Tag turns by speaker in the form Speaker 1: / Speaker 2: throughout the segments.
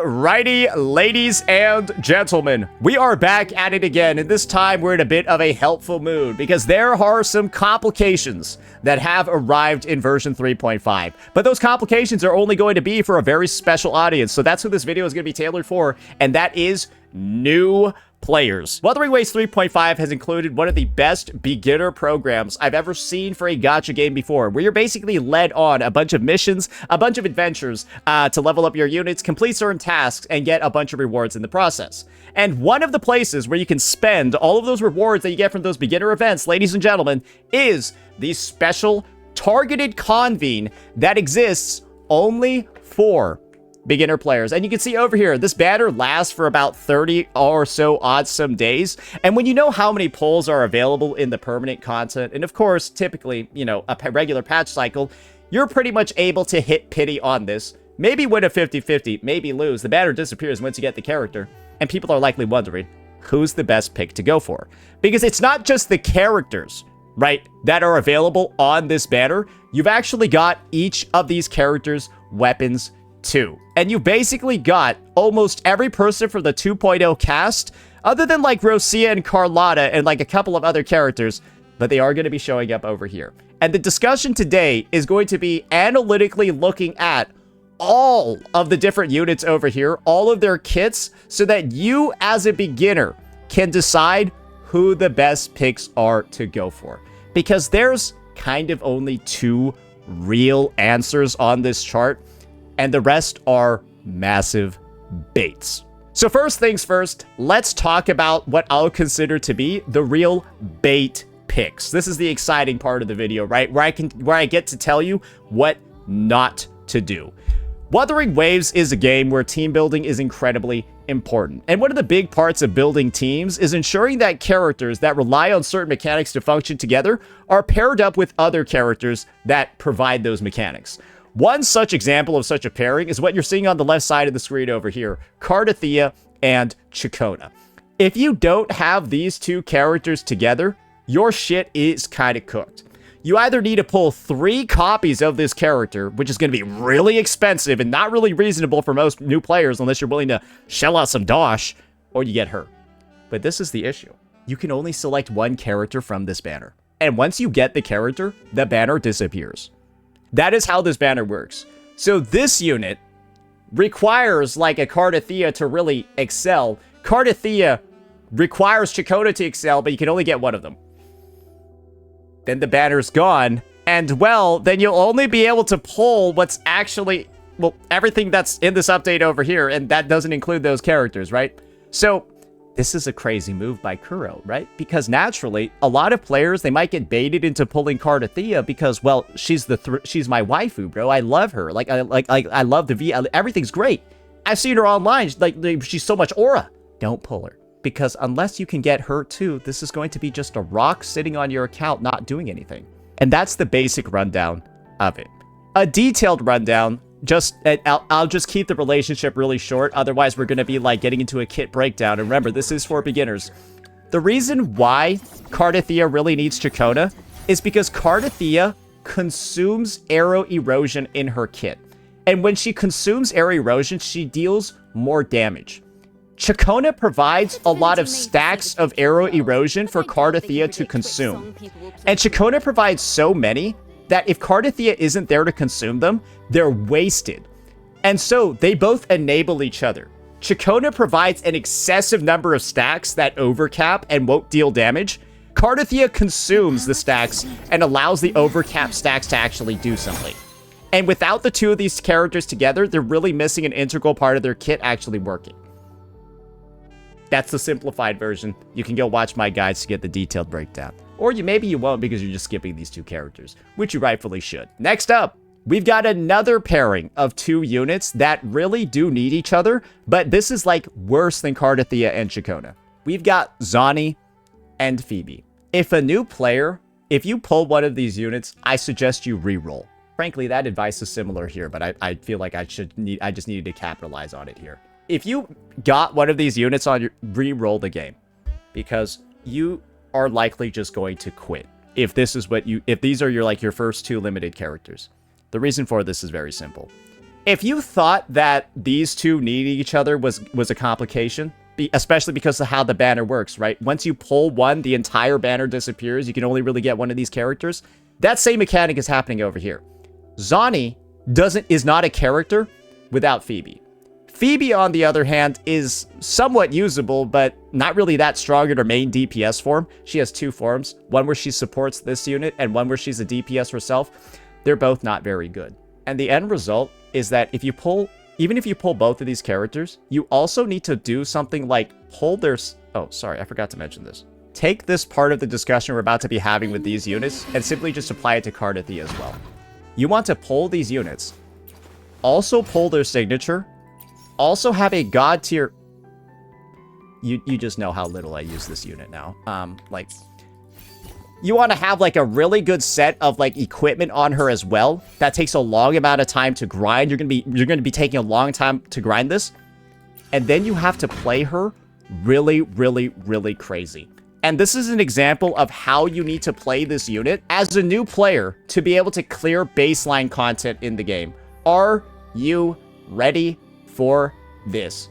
Speaker 1: Alrighty, ladies and gentlemen, we are back at it again, and this time we're in a bit of a helpful mood because there are some complications that have arrived in version 3.5. But those complications are only going to be for a very special audience, so that's who this video is going to be tailored for, and that is new players. Wuthering Waves 3.5 has included one of the best beginner programs I've ever seen for a gacha game before, where you're basically led on a bunch of missions, a bunch of adventures to level up your units, complete certain tasks, and get a bunch of rewards in the process. And one of the places where you can spend all of those rewards that you get from those beginner events, ladies and gentlemen, is the special targeted convene that exists only for beginner players. And you can see over here, this banner lasts for about 30 or so odd some days. And when you know how many polls are available in the permanent content, and of course, typically, you know, a regular patch cycle, you're pretty much able to hit pity on this. Maybe win a 50-50, maybe lose. The banner disappears once you get the character. And people are likely wondering, who's the best pick to go for? Because it's not just the characters, right, that are available on this banner. You've actually got each of these characters' weapons too. And you basically got almost every person from the 2.0 cast, other than like Rosia and Carlotta and like a couple of other characters, but they are going to be showing up over here. And the discussion today is going to be analytically looking at all of the different units over here, all of their kits, so that you as a beginner can decide who the best picks are to go for. Because there's kind of only two real answers on this chart, and the rest are massive baits. So first things first, let's talk about what I'll consider to be the real bait picks. This is the exciting part of the video, right? Where I get to tell you what not to do. Wuthering Waves is a game where team building is incredibly important. And one of the big parts of building teams is ensuring that characters that rely on certain mechanics to function together are paired up with other characters that provide those mechanics. One such example of such a pairing is what you're seeing on the left side of the screen over here, Cardathea and Chikona. If you don't have these two characters together, your shit is kind of cooked. You either need to pull 3 copies of this character, which is going to be really expensive and not really reasonable for most new players unless you're willing to shell out some dosh, or you get hurt. But this is the issue. You can only select one character from this banner. And once you get the character, the banner disappears. That is how this banner works. So this unit requires like a Cardathea to really excel. Cardathea requires Chikona to excel, but you can only get one of them. Then the banner's gone, and well, then you'll only be able to pull what's actually, well, everything that's in this update over here, and that doesn't include those characters, right? So this is a crazy move by Kuro, right? Because naturally, a lot of players, they might get baited into pulling Cardathea because, well, she's my waifu, bro. I love her. I love the V. Everything's great. I've seen her online. Like she's so much aura. Don't pull her. Because unless you can get her too, this is going to be just a rock sitting on your account not doing anything. And that's the basic rundown of it. A detailed rundown, I'll just keep the relationship really short, otherwise we're going to be like getting into a kit breakdown. And remember, this is for beginners. The reason why Cardathea really needs Chikona is because Cardathea consumes arrow erosion in her kit. And when she consumes arrow erosion, she deals more damage. Chikona provides a lot of stacks of arrow erosion for Cardathea to consume. And Chikona provides so many that if Cardathea isn't there to consume them, they're wasted. And so they both enable each other. Chikona provides an excessive number of stacks that overcap and won't deal damage. Cardathea consumes the stacks and allows the overcap stacks to actually do something. And without the two of these characters together, they're really missing an integral part of their kit actually working. That's the simplified version. You can go watch my guides to get the detailed breakdown. Or maybe you won't because you're just skipping these two characters, which you rightfully should. Next up, we've got another pairing of 2 units that really do need each other, but this is like worse than Cardathea and Chikona. We've got Zani and Phoebe. If a new player, if you pull one of these units, I suggest you re-roll. Frankly, that advice is similar here, but I feel like I just needed to capitalize on it here. If you got one of these units on your, re-roll the game, because you are likely just going to quit if these are your first 2 limited characters. The reason for this is very simple. If you thought that these two needing each other was a complication, especially because of how the banner works, right? Once you pull one, the entire banner disappears. You can only really get one of these characters. That same mechanic is happening over here. Zani is not a character without Phoebe. Phoebe, on the other hand, is somewhat usable, but not really that strong in her main DPS form. She has two forms, one where she supports this unit and one where she's a DPS herself. They're both not very good. And the end result is that even if you pull both of these characters, you also need to do something like pull their... Oh, sorry, I forgot to mention this. Take this part of the discussion we're about to be having with these units and simply just apply it to Cardathea as well. You want to pull these units, also pull their signature, also have a god tier... You just know how little I use this unit now. You want to have like a really good set of like equipment on her as well. That takes a long amount of time to grind. You're gonna be taking a long time to grind this. And then you have to play her really, really, really crazy. And this is an example of how you need to play this unit as a new player to be able to clear baseline content in the game. Are you ready for this?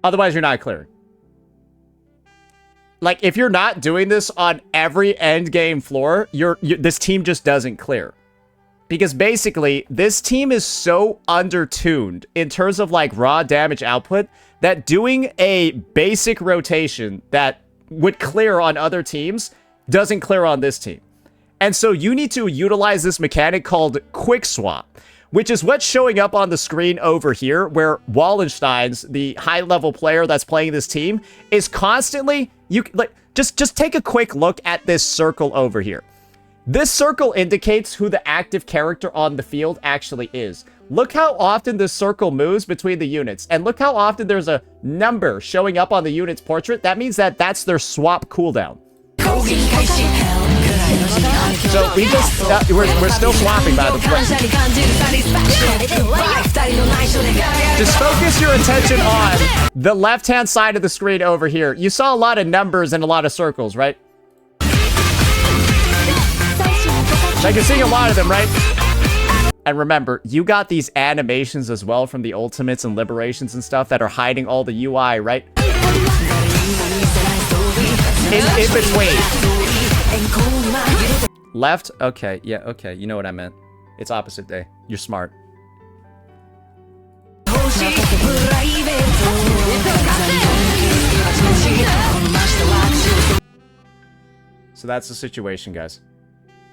Speaker 1: Otherwise, you're not clearing. Like, if you're not doing this on every end game floor, this team just doesn't clear. Because basically, this team is so undertuned in terms of like raw damage output that doing a basic rotation that would clear on other teams doesn't clear on this team. And so you need to utilize this mechanic called Quick Swap, which is what's showing up on the screen over here, where Wallenstein's, the high-level player that's playing this team, is constantly... Just take a quick look at this circle over here. This circle indicates who the active character on the field actually is. Look how often this circle moves between the units, and look how often there's a number showing up on the unit's portrait. That means that that's their swap cooldown. So we're still swapping, by the way. Just focus your attention on the left-hand side of the screen over here. You saw a lot of numbers and a lot of circles, right? I can see a lot of them, right? And remember, you got these animations as well from the ultimates and liberations and stuff that are hiding all the UI, right? In between. Left? Okay, yeah, okay. You know what I meant. It's opposite day. You're smart. So that's the situation, guys.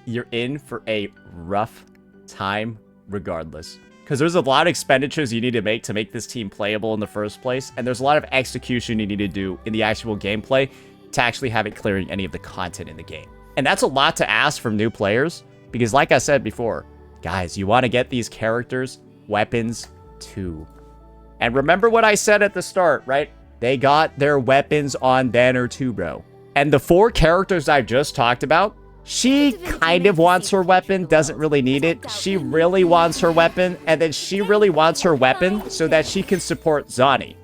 Speaker 1: You're in for a rough time regardless. Because there's a lot of expenditures you need to make this team playable in the first place. And there's a lot of execution you need to do in the actual gameplay to actually have it clearing any of the content in the game. And that's a lot to ask from new players. Because like I said before, guys, you want to get these characters weapons too. And remember what I said at the start, right? They got their weapons on banner 2, bro. And the 4 characters I've just talked about, she kind of wants her weapon, doesn't really need it. She really wants her weapon, and then she really wants her weapon so that she can support Zani.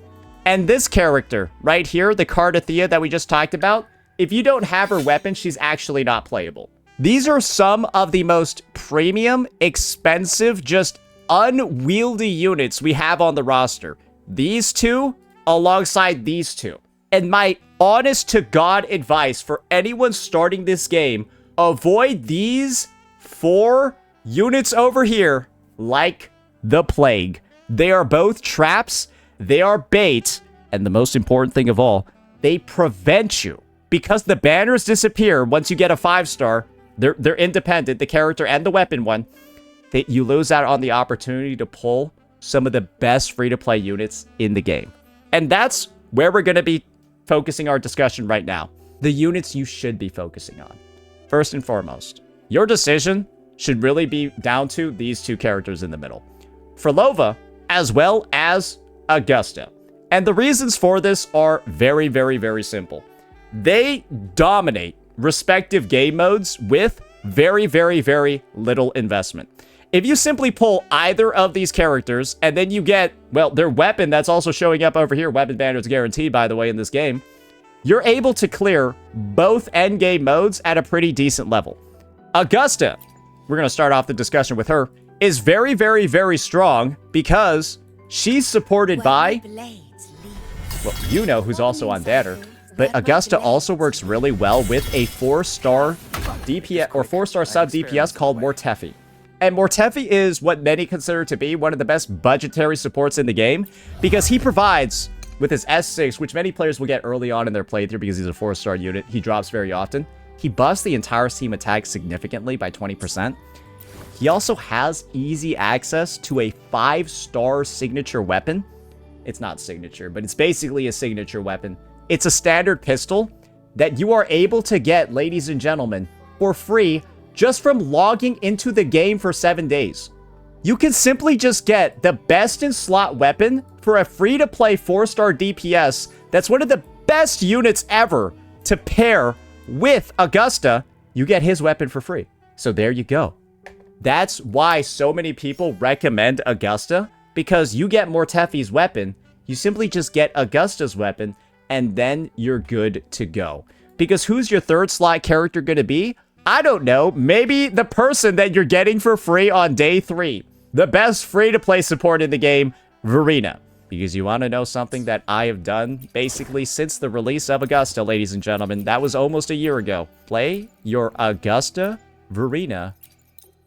Speaker 1: And this character right here, the Cardathea that we just talked about, if you don't have her weapon, she's actually not playable. These are some of the most premium, expensive, just unwieldy units we have on the roster. These two alongside these two. And my honest to God advice for anyone starting this game, avoid these 4 units over here like the plague. They are both traps, they are bait, and the most important thing of all, they prevent you. Because the banners disappear once you get a 5-star, they're independent, the character and the weapon one, you lose out on the opportunity to pull some of the best free-to-play units in the game. And that's where we're going to be focusing our discussion right now. The units you should be focusing on. First and foremost, your decision should really be down to these 2 characters in the middle. Frolova, as well as Augusta. And the reasons for this are very, very, very simple. They dominate respective game modes with very, very, very little investment. If you simply pull either of these characters and then you get, well, their weapon that's also showing up over here, weapon banner is guaranteed, by the way, in this game, you're able to clear both endgame modes at a pretty decent level. Augusta, we're going to start off the discussion with her, is very, very, very strong because she's supported by, well, you know who's also on Banner, but Augusta also works really well with a 4-star DPS or 4-star sub DPS called Mortefi. And Mortefi is what many consider to be one of the best budgetary supports in the game because he provides, with his S6, which many players will get early on in their playthrough because he's a 4-star unit, he drops very often. He buffs the entire team attack significantly by 20%. He also has easy access to a 5-star signature weapon. It's not signature, but it's basically a signature weapon. It's a standard pistol that you are able to get, ladies and gentlemen, for free just from logging into the game for 7 days. You can simply just get the best in slot weapon for a free-to-play 4-star DPS that's one of the best units ever to pair with Augusta. You get his weapon for free. So there you go. That's why so many people recommend Augusta, because you get Mortefi's weapon, you simply just get Augusta's weapon, and then you're good to go. Because who's your third slot character going to be? I don't know. Maybe the person that you're getting for free on day 3. The best free-to-play support in the game, Verena. Because you want to know something that I have done basically since the release of Augusta, ladies and gentlemen. That was almost a year ago. Play your Augusta, Verena,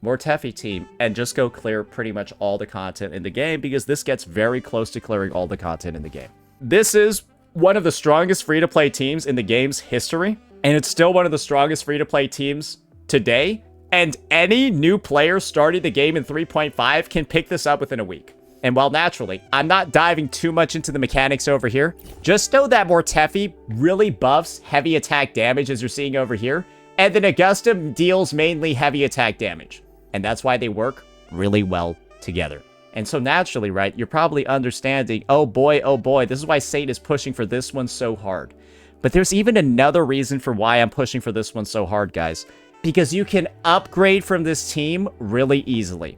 Speaker 1: Mortefi team and just go clear pretty much all the content in the game because this gets very close to clearing all the content in the game. This is one of the strongest free-to-play teams in the game's history, and it's still one of the strongest free-to-play teams today, and any new player starting the game in 3.5 can pick this up within a week. And while naturally, I'm not diving too much into the mechanics over here, just know that Mortefi really buffs heavy attack damage as you're seeing over here, and then Augusta deals mainly heavy attack damage. And that's why they work really well together. And so naturally, right, you're probably understanding, oh boy, this is why Satan is pushing for this one so hard. But there's even another reason for why I'm pushing for this one so hard, guys. Because you can upgrade from this team really easily.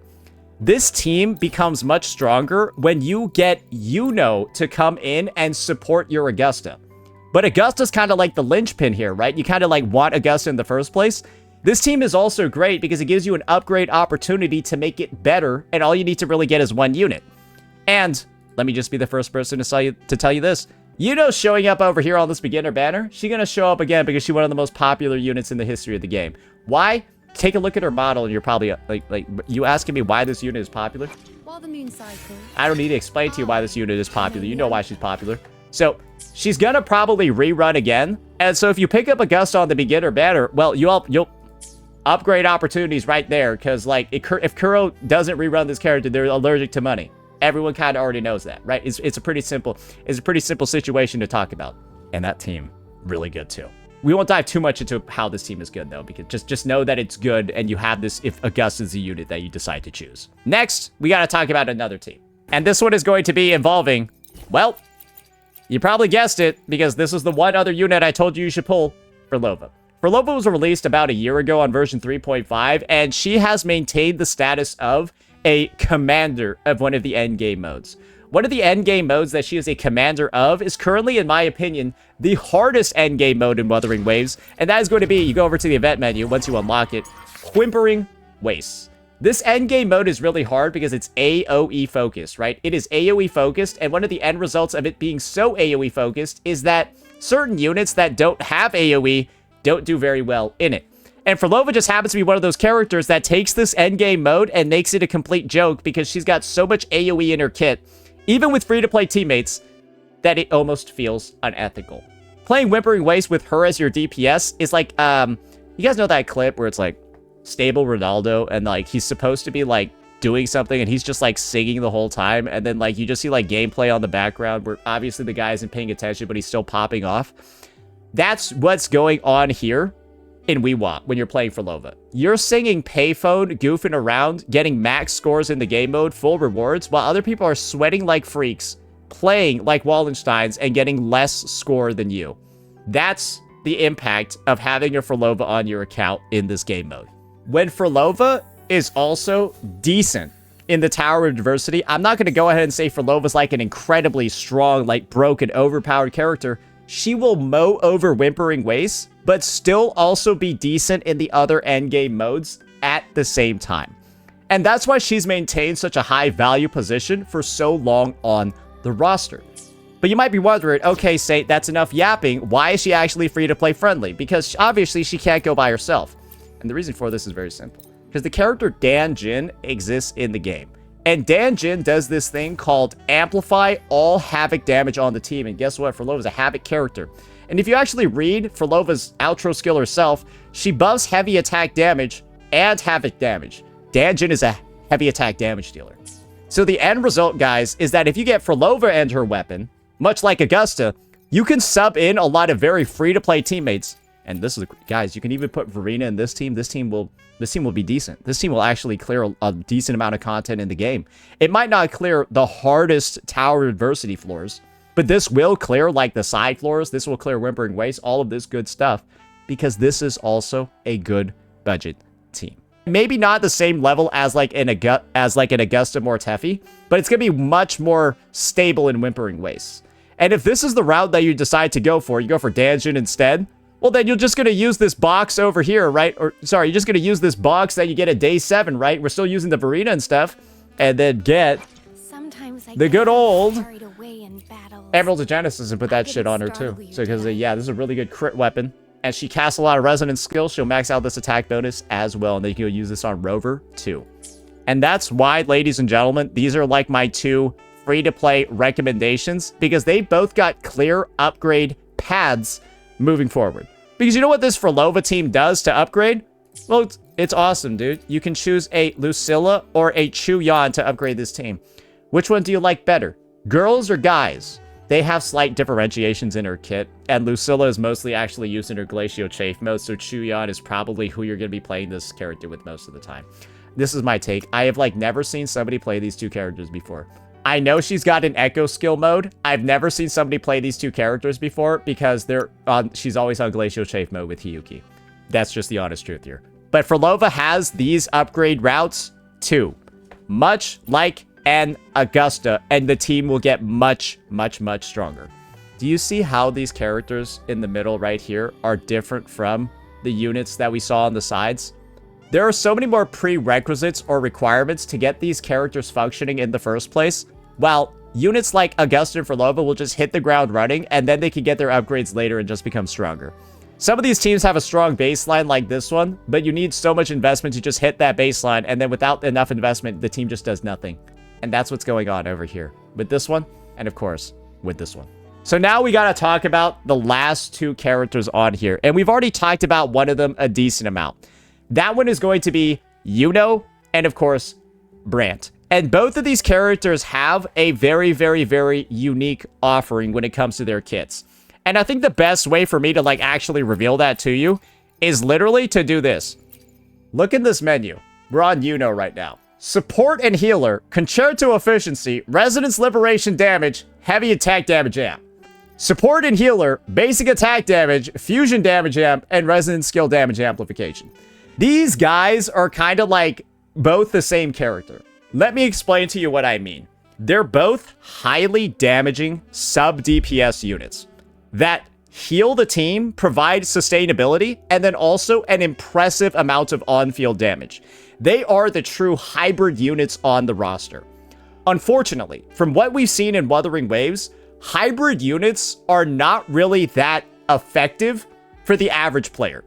Speaker 1: This team becomes much stronger when you get Yuno to come in and support your Augusta. But Augusta's kind of like the linchpin here, right? You kind of like want Augusta in the first place. This team is also great because it gives you an upgrade opportunity to make it better, and all you need to really get is one unit. And let me just be the first person to tell you this. Yuno's showing up over here on this beginner banner. She's going to show up again because she's one of the most popular units in the history of the game. Why? Take a look at her model and you're probably like you asking me why this unit is popular?
Speaker 2: While the moon cycle.
Speaker 1: I don't need to explain to you why this unit is popular. You know why she's popular. So she's going to probably rerun again. And so if you pick up Augusta on the beginner banner, well, you'll upgrade opportunities right there, because like if Kuro doesn't rerun this character, they're allergic to money. Everyone kind of already knows that, right? It's a pretty simple situation to talk about. And that team, really good too. We won't dive too much into how this team is good though, because just know that it's good and you have this if Augusta's the unit that you decide to choose. Next, we got to talk about another team. And this one is going to be involving, well, you probably guessed it, because this is the one other unit I told you should pull, Frolova. Frolova was released about a year ago on version 3.5, and she has maintained the status of a commander of one of the endgame modes. One of the endgame modes that she is a commander of is currently, in my opinion, the hardest endgame mode in Wuthering Waves, and that is going to be, you go over to the event menu once you unlock it, Wuthering Waves. This endgame mode is really hard because it's AoE focused, right? It is AoE focused, and one of the end results of it being so AoE focused is that certain units that don't have AoE don't do very well in it. And Frolova just happens to be one of those characters that takes this endgame mode and makes it a complete joke because she's got so much AoE in her kit, even with free-to-play teammates, that it almost feels unethical. Playing Wuthering Waves with her as your DPS is like, you guys know that clip where it's like, stable Ronaldo, and like, he's supposed to be like, doing something, and he's just like singing the whole time, and then like, you just see like gameplay on the background where obviously the guy isn't paying attention, but he's still popping off. That's what's going on here in WeWa when you're playing Frolova. You're singing payphone, goofing around, getting max scores in the game mode, full rewards, while other people are sweating like freaks, playing like Wallensteins and getting less score than you. That's the impact of having a Furlova on your account in this game mode. When Furlova is also decent in the Tower of Diversity, I'm not going to go ahead and say Furlova's like an incredibly strong, like broken, overpowered character. She will mow over Whimpering Waves, but still also be decent in the other endgame modes at the same time. And that's why she's maintained such a high value position for so long on the roster. But you might be wondering, okay, Saint, that's enough yapping. Why is she actually free to play friendly? Because obviously she can't go by herself. And the reason for this is very simple. Because the character Dan Jin exists in the game. And Dan Jin does this thing called amplify all Havoc damage on the team. And guess what? Furlova's a Havoc character. And if you actually read Furlova's outro skill herself, she buffs heavy attack damage and Havoc damage. Dan Jin is a heavy attack damage dealer. So the end result, guys, is that if you get Furlova and her weapon, much like Augusta, you can sub in a lot of very free-to-play teammates. And this is, guys, you can even put Verena in this team. This team will be decent. This team will actually clear a decent amount of content in the game. It might not clear the hardest Tower Adversity floors, but this will clear like the side floors. This will clear Whimpering Waves, all of this good stuff, because this is also a good budget team. Maybe not the same level as like an Augusta Mortefi, but it's gonna be much more stable in Whimpering Waves. And if this is the route that you decide to go for, you go for Danjin instead, well, then you're just going to use this box over here, right? Or, sorry, you're just going to use this box that you get at day 7, right? We're still using the Verena and stuff. And then get the good old Emerald of Genesis and put that shit on her, too. So, because, yeah, this is a really good crit weapon. And she casts a lot of resonance skills. She'll max out this attack bonus as well. And then you can use this on Rover, too. And that's why, ladies and gentlemen, these are like my 2 free-to-play recommendations, because they both got clear upgrade paths moving forward. Because you know what this Furlova team does to upgrade? Well, it's awesome, dude. You can choose a Lucilla or a Chuyan to upgrade this team. Which one do you like better? Girls or guys? They have slight differentiations in her kit, and Lucilla is mostly actually used in her Glacial Chafe mode, so Chuyan is probably who you're going to be playing this character with most of the time. This is my take. I have like never seen somebody play these 2 characters before. I know she's got an Echo skill mode. I've never seen somebody play these 2 characters before because she's always on Glacial Chafe mode with Hiyuki. That's just the honest truth here. But Furlova has these upgrade routes too. Much like an Augusta, and the team will get much, much, much stronger. Do you see how these characters in the middle right here are different from the units that we saw on the sides? There are so many more prerequisites or requirements to get these characters functioning in the first place, while units like Augusta and Furlova will just hit the ground running, and then they can get their upgrades later and just become stronger. Some of these teams have a strong baseline like this one, but you need so much investment to just hit that baseline, and then without enough investment, the team just does nothing. And that's what's going on over here with this one, and of course, with this one. So now we gotta talk about the last 2 characters on here, and we've already talked about one of them a decent amount. That one is going to be Yuno, and of course, Brant. And both of these characters have a very, very, very unique offering when it comes to their kits. And I think the best way for me to like actually reveal that to you is literally to do this. Look in this menu. We're on Yuno right now. Support and healer, concerto efficiency, resonance liberation damage, heavy attack damage amp. Support and healer, basic attack damage, fusion damage amp, and resonance skill damage amplification. These guys are kind of like both the same character. Let me explain to you what I mean. They're both highly damaging sub-DPS units that heal the team, provide sustainability, and then also an impressive amount of on-field damage. They are the true hybrid units on the roster. Unfortunately, from what we've seen in Wuthering Waves, hybrid units are not really that effective for the average player.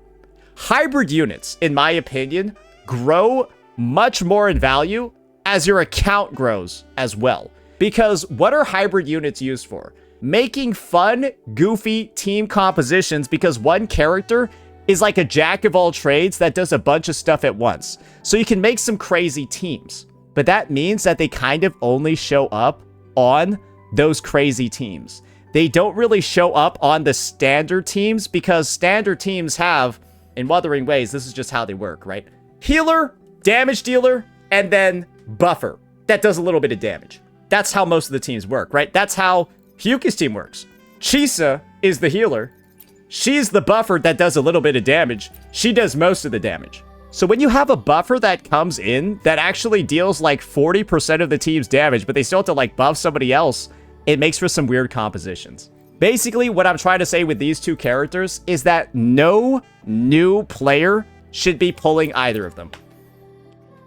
Speaker 1: Hybrid units, in my opinion, grow much more in value as your account grows as well. Because what are hybrid units used for? Making fun, goofy team compositions, because one character is like a jack of all trades that does a bunch of stuff at once. So you can make some crazy teams. But that means that they kind of only show up on those crazy teams. They don't really show up on the standard teams, because standard teams have, in Wuthering Waves, this is just how they work, right? Healer, damage dealer, and then buffer that does a little bit of damage. That's how most of the teams work, right? That's how Hyuki's team works. Chisa is the healer. She's the buffer that does a little bit of damage. She does most of the damage. So when you have a buffer that comes in that actually deals like 40% of the team's damage, but they still have to like buff somebody else, it makes for some weird compositions. Basically, what I'm trying to say with these two characters is that no new player should be pulling either of them.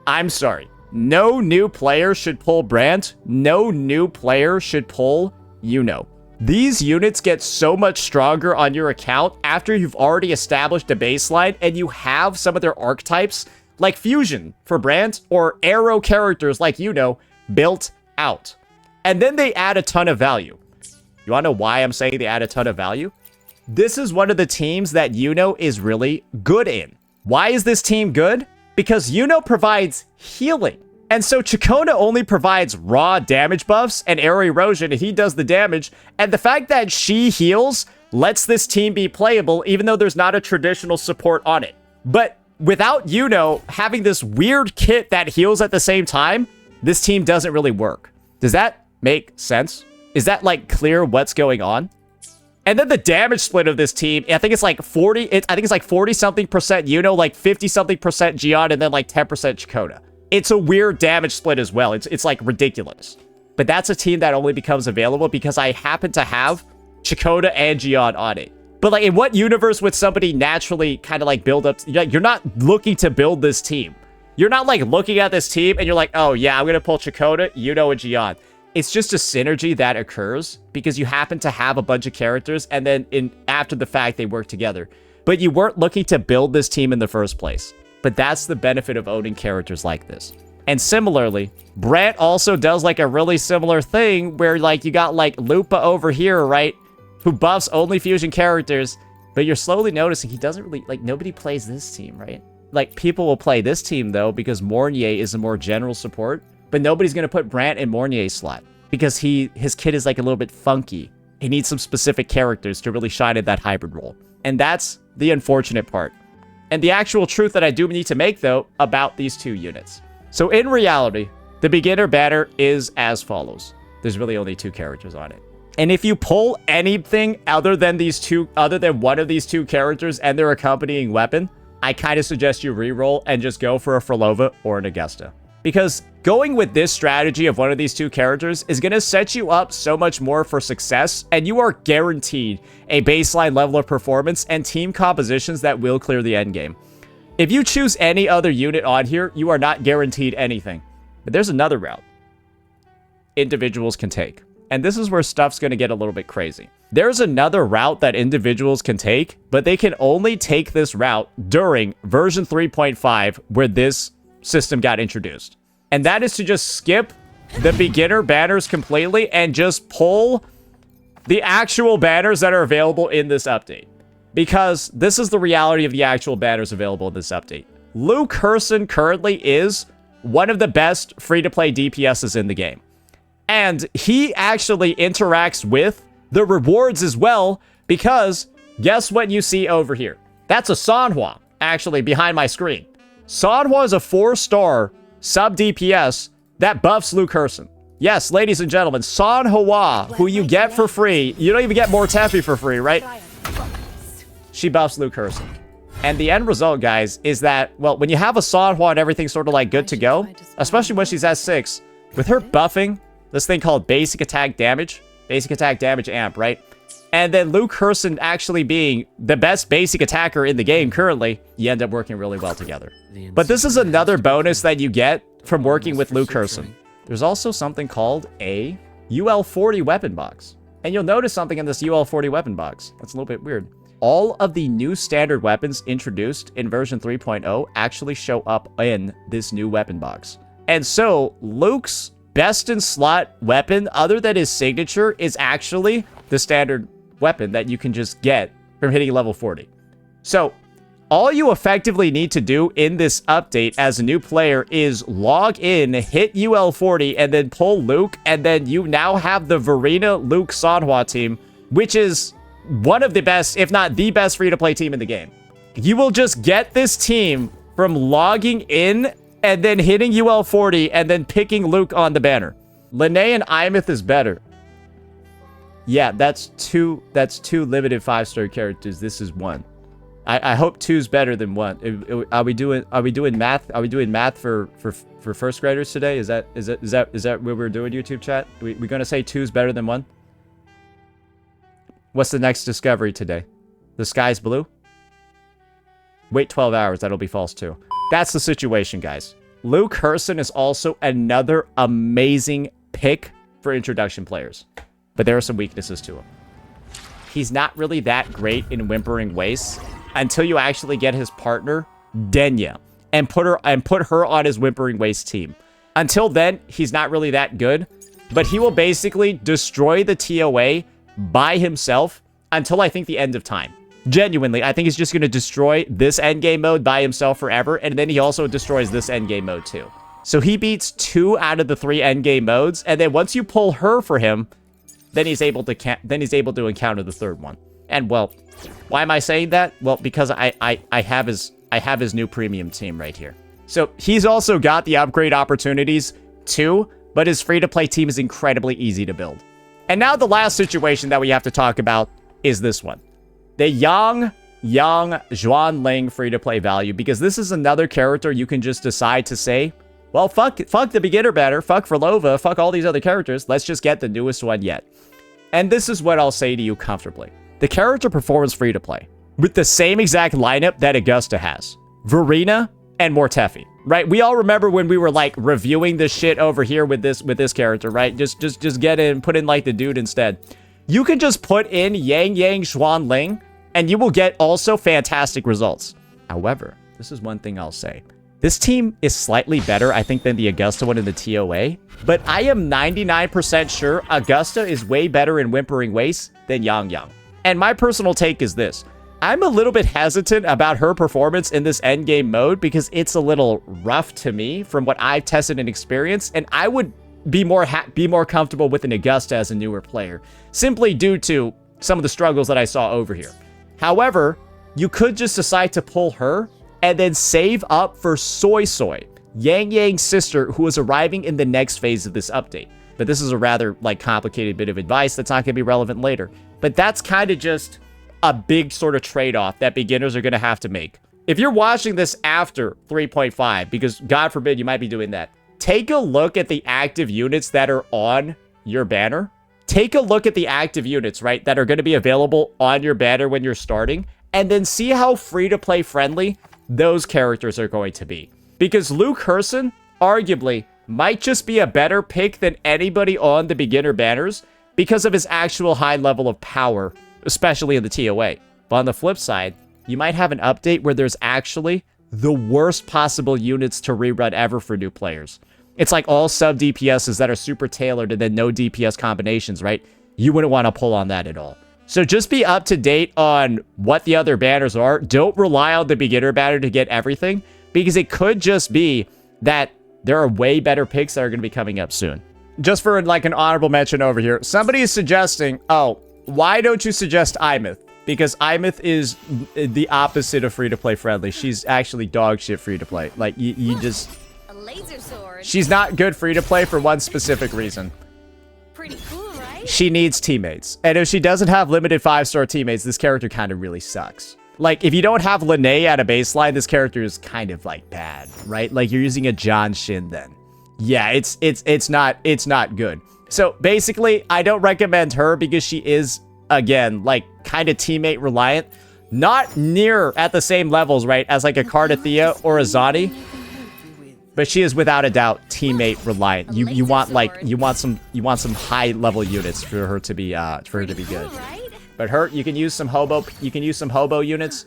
Speaker 1: I'm sorry. No new player should pull Brant. No new player should pull Yuno. These units get so much stronger on your account after you've already established a baseline and you have some of their archetypes, like Fusion for Brant or Arrow characters like Yuno, built out. And then they add a ton of value. You want to know why I'm saying they add a ton of value? This is one of the teams that Yuno is really good in. Why is this team good? Because Yuno provides healing. And so Chakona only provides raw damage buffs and arrow erosion, and he does the damage. And the fact that she heals lets this team be playable, even though there's not a traditional support on it. But without Yuno having this weird kit that heals at the same time, this team doesn't really work. Does that make sense? Is that like clear what's going on? And then the damage split of this team, I think it's like 40, I think it's like 40 something percent Yuno, like 50 something percent Gion, and then like 10% Chakona. It's a weird damage split as well. It's like ridiculous. But that's a team that only becomes available because I happen to have Chakona and Gion on it. But like in what universe would somebody naturally kind of like build up? You're not looking to build this team. You're not like looking at this team and you're like, oh yeah, I'm going to pull Chakona, Yuno, and Gion. It's just a synergy that occurs because you happen to have a bunch of characters and then after the fact they work together. But you weren't looking to build this team in the first place. But that's the benefit of owning characters like this. And similarly, Brant also does like a really similar thing where like you got like Lupa over here, right? Who buffs only fusion characters, but you're slowly noticing he doesn't really, like nobody plays this team, right? Like people will play this team though because Mornier is a more general support, but nobody's going to put Brant in Mornier's slot because his kit is like a little bit funky. He needs some specific characters to really shine in that hybrid role. And that's the unfortunate part. And the actual truth that I do need to make, though, about these two units. So in reality, the beginner banner is as follows. There's really only two characters on it. And if you pull anything other than one of these two characters and their accompanying weapon, I kind of suggest you reroll and just go for a Frolova or an Augusta. Because going with this strategy of one of these two characters is going to set you up so much more for success, and you are guaranteed a baseline level of performance and team compositions that will clear the end game. If you choose any other unit on here, you are not guaranteed anything. But there's another route individuals can take. And this is where stuff's going to get a little bit crazy. There's another route that individuals can take, but they can only take this route during version 3.5 where this system got introduced. And that is to just skip the beginner banners completely and just pull the actual banners that are available in this update. Because this is the reality of the actual banners available in this update. Luke Herson currently is one of the best free-to-play DPSs in the game. And he actually interacts with the rewards as well, because guess what you see over here? That's a Sanhua, actually, behind my screen. Sanhua is a 4-star sub-DPS that buffs Luke Herson. Yes, ladies and gentlemen, Sanhua, who you get for free. You don't even get Mortefi for free, right? She buffs Luke Herson. And the end result, guys, is that, well, when you have a Sanhua and everything's sort of like good to go, especially when she's S6, with her buffing this thing called basic attack damage amp, right? And then Luke Herson actually being the best basic attacker in the game currently, you end up working really well together. But this is another bonus that you get from working with Luke Herson. There's also something called a UL40 weapon box. And you'll notice something in this UL40 weapon box. That's a little bit weird. All of the new standard weapons introduced in version 3.0 actually show up in this new weapon box. And so Luke's best in slot weapon, other than his signature, is actually the standard weapon that you can just get from hitting level 40. So all you effectively need to do in this update as a new player is log in, hit UL40, and then pull Luke, and then you now have the Verena Luke Sanhua team, which is one of the best, if not the best free-to-play team in the game. You will just get this team from logging in and then hitting UL40 and then picking Luke on the banner. Linnae and Imeth is better. Yeah, that's two limited 5-star characters. This is one. I hope 2's better than 1. Are we doing math? Are we doing math for first graders today? Is that what we're doing, YouTube chat? We gonna say 2's better than 1? What's the next discovery today? The sky's blue? Wait 12 hours, that'll be false too. That's the situation, guys. Luke Herson is also another amazing pick for introduction players. But there are some weaknesses to him. He's not really that great in Whimpering Waves until you actually get his partner, Denya, and put her on his Whimpering Waves team. Until then, he's not really that good, but he will basically destroy the TOA by himself until I think the end of time. Genuinely, I think he's just going to destroy this endgame mode by himself forever, and then he also destroys this endgame mode too. So he beats 2 out of the 3 endgame modes, and then once you pull her for him, then he's able to encounter the 3rd one. And well, why am I saying that? Well, because I have his new premium team right here. So he's also got the upgrade opportunities too, but his free-to-play team is incredibly easy to build. And now the last situation that we have to talk about is this one. The Yang Xuanling free-to-play value, because this is another character you can just decide to say, well, fuck the beginner banner, fuck Frolova, fuck all these other characters, let's just get the newest one yet. And this is what I'll say to you comfortably. The character performs free-to-play with the same exact lineup that Augusta has. Verena and Mortefi, right? We all remember when we were like reviewing this shit over here with this character, right? Just get in, put in like the dude instead. You can just put in Yang Xuanling and you will get also fantastic results. However, this is one thing I'll say. This team is slightly better, I think, than the Augusta one in the TOA, but I am 99% sure Augusta is way better in Whimpering Waves than Yang. And my personal take is this. I'm a little bit hesitant about her performance in this endgame mode because it's a little rough to me from what I've tested and experienced, and I would be more comfortable with an Augusta as a newer player, simply due to some of the struggles that I saw over here. However, you could just decide to pull her and then save up for Soy Soy, Yang's sister, who is arriving in the next phase of this update. But this is a rather like complicated bit of advice that's not going to be relevant later. But that's kind of just a big sort of trade-off that beginners are going to have to make. If you're watching this after 3.5, because God forbid you might be doing that, take a look at the active units that are on your banner. Take a look at the active units, right, that are going to be available on your banner when you're starting, and then see how free-to-play friendly those characters are going to be. Because Luke Herson, arguably, might just be a better pick than anybody on the beginner banners because of his actual high level of power, especially in the TOA. But on the flip side, you might have an update where there's actually the worst possible units to rerun ever for new players. It's like all sub-DPSs that are super tailored and then no DPS combinations, right? You wouldn't want to pull on that at all. So just be up to date on what the other banners are. Don't rely on the beginner banner to get everything, because it could just be that there are way better picks that are going to be coming up soon. Just for like an honorable mention over here, somebody is suggesting, oh, why don't you suggest Imeth? Because Imeth is the opposite of free-to-play friendly. She's actually dog shit free-to-play. Like, you just...
Speaker 2: A laser sword.
Speaker 1: She's not good free-to-play for one specific reason.
Speaker 2: Pretty cool, right?
Speaker 1: She needs teammates. And if she doesn't have limited 5-star teammates, this character kind of really sucks. Like, if you don't have Linnae at a baseline, this character is kind of, like, bad, right? Like, you're using a John Shin then. Yeah, it's not good. So, basically, I don't recommend her because she is, again, like, kind of teammate reliant. Not near at the same levels, right, as, like, a Cardathea or a Zani. But she is without a doubt teammate reliant. You want some high level units for her to be good. But her, you can use some hobo units.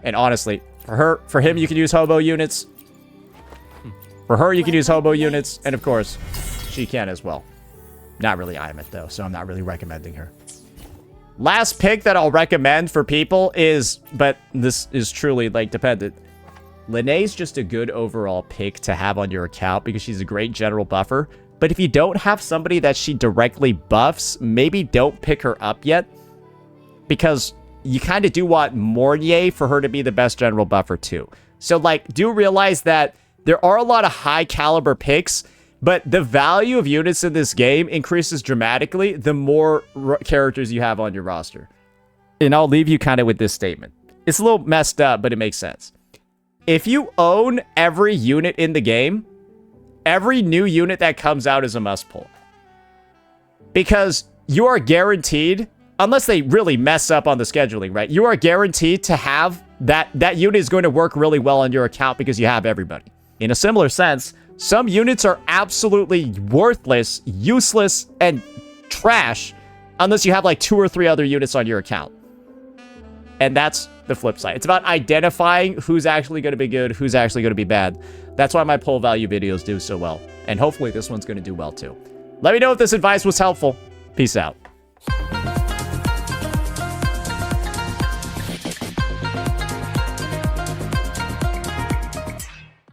Speaker 1: And honestly, for him you can use hobo units. For her you can use hobo units, and of course, she can as well. Not really Imeth though, so I'm not really recommending her. Last pick that I'll recommend for people is, but this is truly like dependent. Linnae's just a good overall pick to have on your account because she's a great general buffer. But if you don't have somebody that she directly buffs, maybe don't pick her up yet. Because you kind of do want Mornier for her to be the best general buffer too. So, like, do realize that there are a lot of high caliber picks But the value of units in this game increases dramatically the more characters you have on your roster. And I'll leave you kind of with this statement. It's a little messed up, but it makes sense. If you own every unit in the game, every new unit that comes out is a must pull. Because you are guaranteed, unless they really mess up on the scheduling, right? You are guaranteed to have that unit is going to work really well on your account because you have everybody. In a similar sense, some units are absolutely worthless, useless, and trash unless you have like 2 or 3 other units on your account. And that's the flip side. It's about identifying who's actually going to be good, who's actually going to be bad. That's why my pull value videos do so well. And hopefully this one's going to do well too. Let me know if this advice was helpful. Peace out.